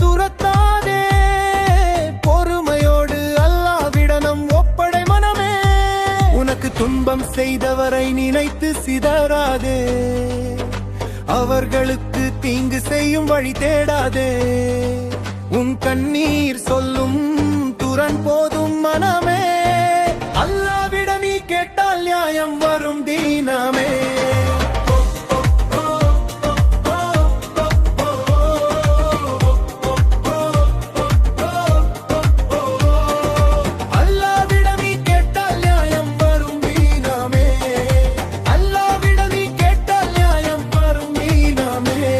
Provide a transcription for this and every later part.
துரத்தாதே, பொறுமையோடு அல்லாவிடம் ஒப்படை மனமே. உனக்கு துன்பம் செய்தவரை நினைத்து சிதறாதே, அவர்களுக்கு தீங்கு செய்யும் வழி தேடாதே. உன் கண்ணீர் சொல்லும் துரன் போதும் மனமே, அல்லாவிடம் நீ கேட்டால் நியாயம் வரும் தீனமே. அல்லாவிடம் நீ கேட்டால் நியாயம் வரும் தீனமே, அல்லாவிடம் நீ கேட்டால் நியாயம் வரும் தீனமே.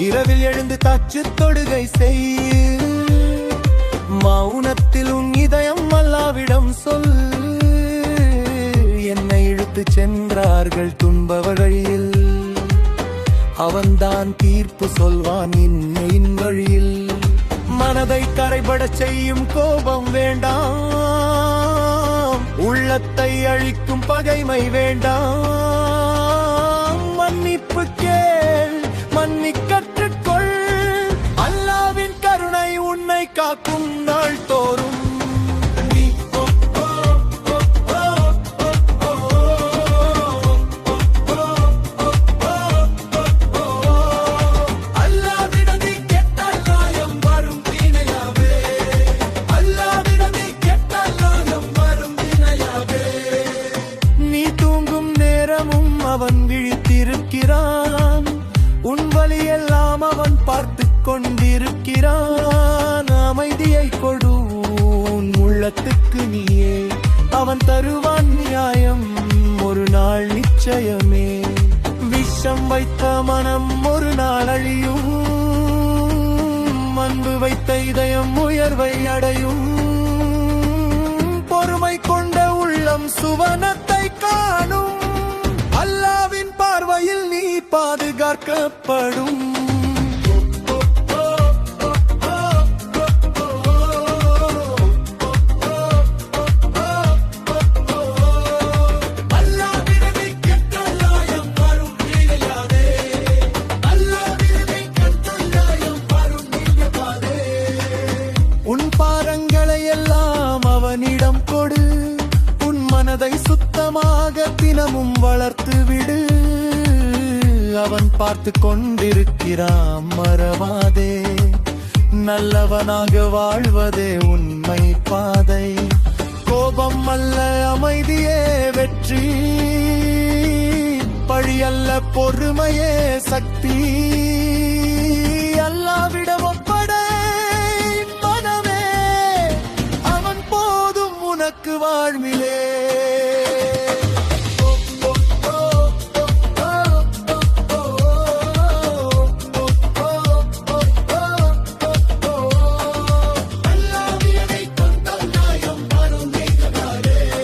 இரவில் எழுந்து தாச்சு தொடுகை செய், மௌனத்தில் உன் இதயம் அல்லாவிடம் சொல். என்னை இழுத்து சென்றார்கள் துன்ப வழியில், அவன்தான் தீர்ப்பு சொல்வான் இன்னையின் வழியில். மனதை கரைபடச் செய்யும் கோபம் வேண்டாம், உள்ளத்தை அழிக்கும் பகைமை வேண்டாம். மன்னிப்பு கேள், மன்னிக்க கற்றுக்கொள், அல்லாவின் கருணை உன்னை காக்கும் நாள் தோறும். அவன் விழித்திருக்கிறான், உன் வழியெல்லாம் அவன் பார்த்து கொண்டிருக்கிறான். அமைதியை கொடு உன் உள்ளத்துக்கு நீயே, அவன் தருவான் நியாயம் ஒரு நாள் நிச்சயமே. விஷம் வைத்த மனம் ஒரு நாள் அழியும், அன்பு வைத்த இதயம் உயர்வை அடையும். பொறுமை கொண்ட உள்ளம் சுவனத்தை காணும், அல்லாவின் பார்வையில் நீ பாதுகாக்கப்படும். உன் பாரங்களை எல்லாம் அவனிடம் கொடு, உன் மனதை சுத்தமாக தினமும் வளர்த்து விடு. அவன் பார்த்து கொண்டிருக்கிறான் மறவாதே, நல்லவனாக வாழ்வதே உண்மை பாதை. கோபம் அல்ல அமைதியே வெற்றி, பழி அல்ல பொறுமையே சக்தி. அல்லாவிடம் ஒப்படை மனமே, அவன் போதும் உனக்கு வாழ்வி.